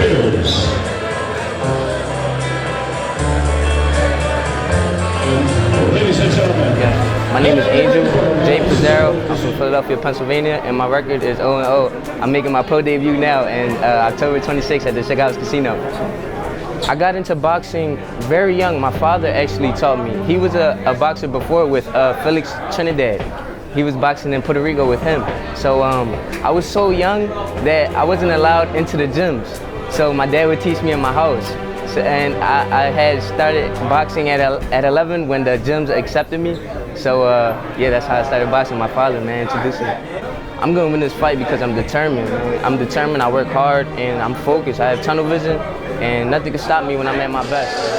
Ladies and gentlemen. Yeah. My name is Angel J. Pizarro. I'm from Philadelphia, Pennsylvania, and my record is 0-0. I'm making my pro debut now in October 26th at the Sugarhouse Casino. I got into boxing very young. My father actually taught me. He was a boxer before with Felix Trinidad. He was boxing in Puerto Rico with him. So I was so young that I wasn't allowed into the gyms. So my dad would teach me in my house. So, and I had started boxing at 11 when the gyms accepted me. So yeah, that's how I started boxing. My father, man, introduced me. I'm gonna win this fight because I'm determined, man. I'm determined, I work hard, and I'm focused. I have tunnel vision, and nothing can stop me when I'm at my best.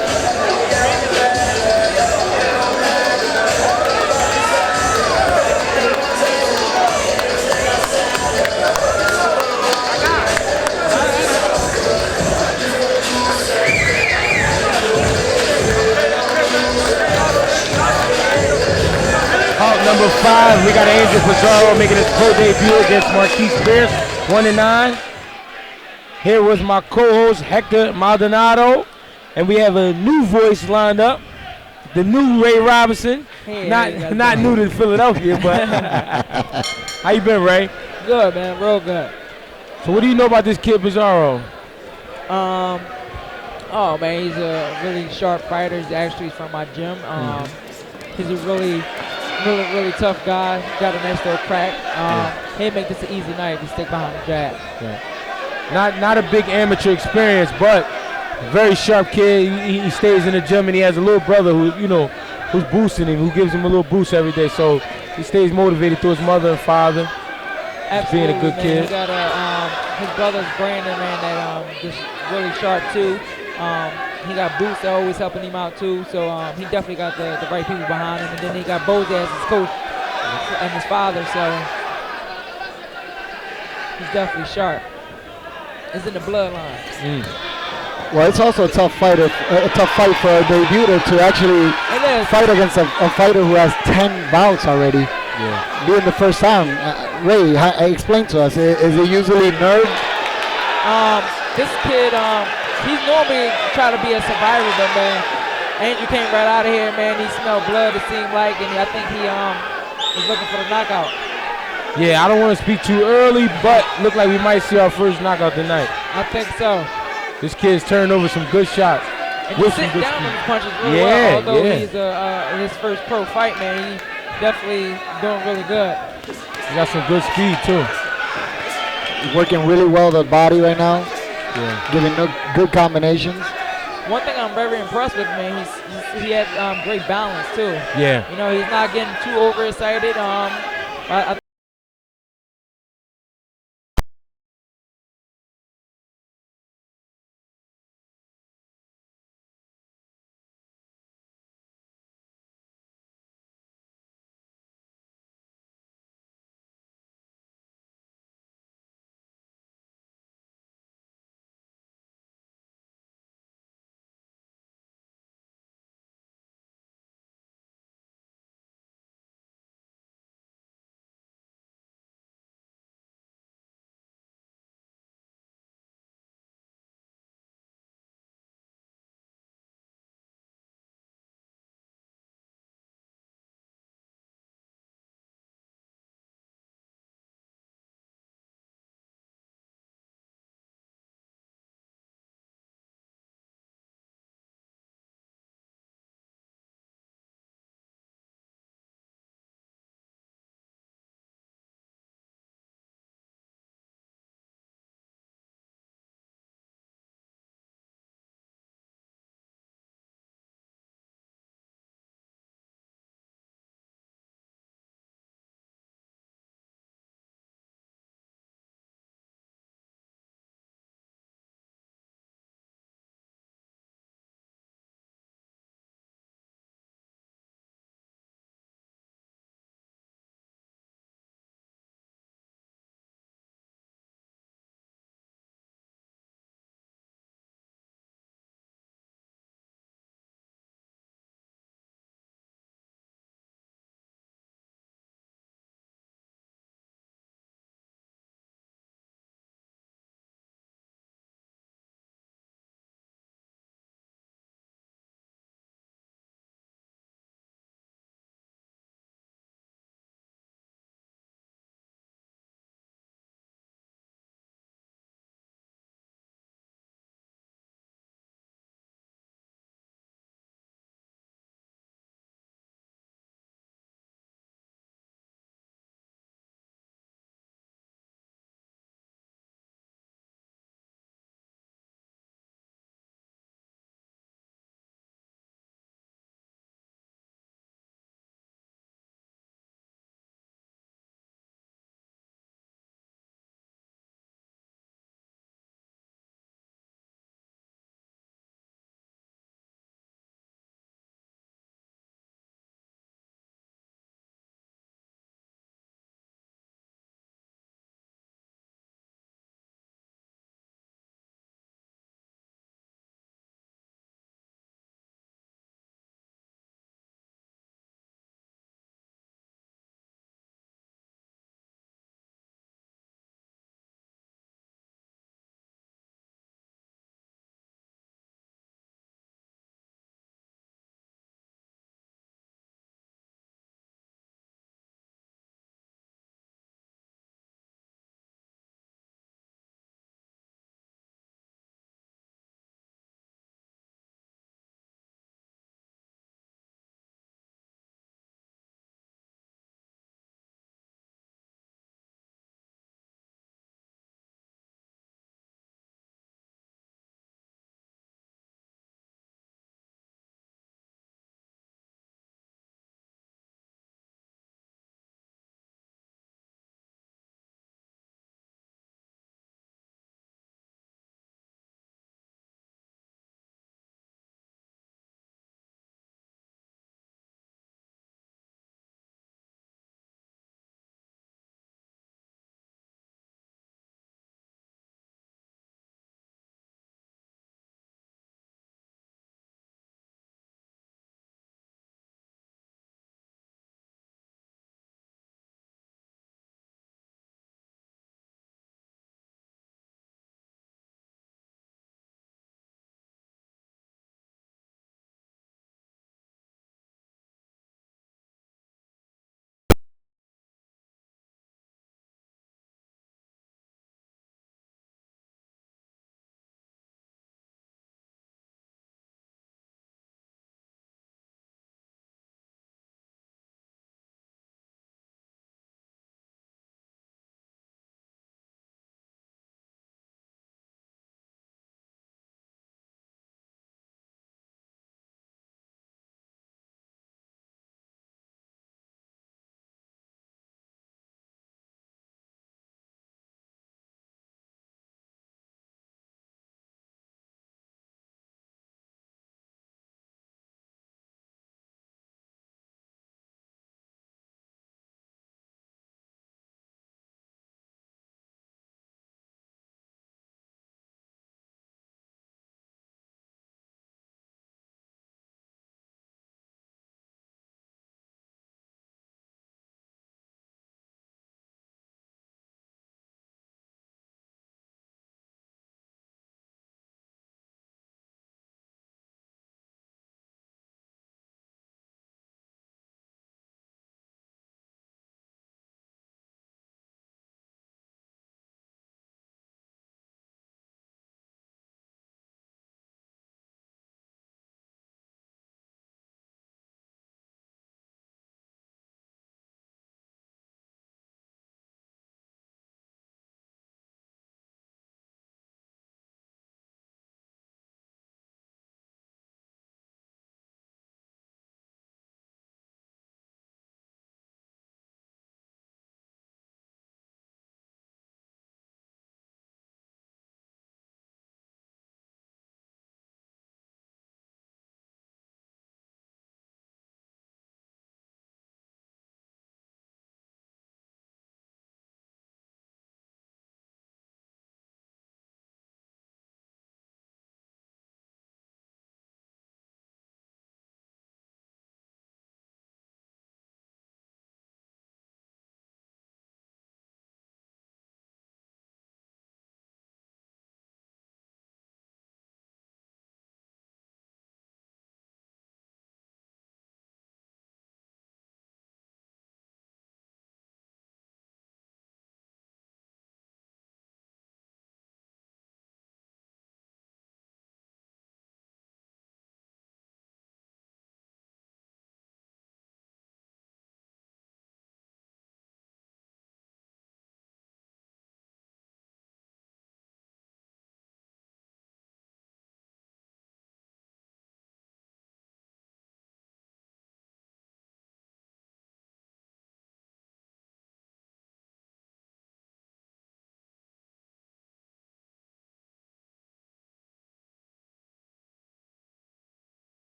Number 5, we got Angel Pizarro making his pro debut against Marquise 1-9. Here was my co-host Hector Maldonado, and we have a new voice lined up, the new Ray Robinson. Hey, not new to Philadelphia, but how you been, Ray? Good, man, real good. So what do you know about this kid Pizarro? Oh man, he's a really sharp fighter. He's actually from my gym. He's a really tough guy. Got a nice little crack. He'd make this an easy night if you stick behind the jab. Yeah. Not a big amateur experience, but very sharp kid. He stays in the gym, and he has a little brother who's boosting him, who gives him a little boost every day. So he stays motivated to his mother and father. Absolutely, being a good man. kid. He got his brother's Brandon, man, that just really sharp too. He got Boots that always helping him out too, so he definitely got the right people behind him. And then he got Boze as his coach and his father, so he's definitely sharp. It's in the bloodline. Well, it's also a tough fight for a debuter to actually fight against a fighter who has 10 bouts already. Yeah. Being the first time, Ray, explain to us. Is it usually nerves? This kid, he's normally trying to be a survivor, but man, Andrew came right out of here, man. He smelled blood, it seemed like, and I think he was looking for the knockout. Yeah, I don't want to speak too early, but look like we might see our first knockout tonight. I think so. This kid's turned over some good shots. And he's sitting down on his punches really well, although he's his first pro fight, man. He's definitely doing really good. He got some good speed too. He's working really well the body right now. Yeah. Giving good combinations. One thing I'm very impressed with, man, he has great balance too. Yeah. You know, he's not getting too overexcited. I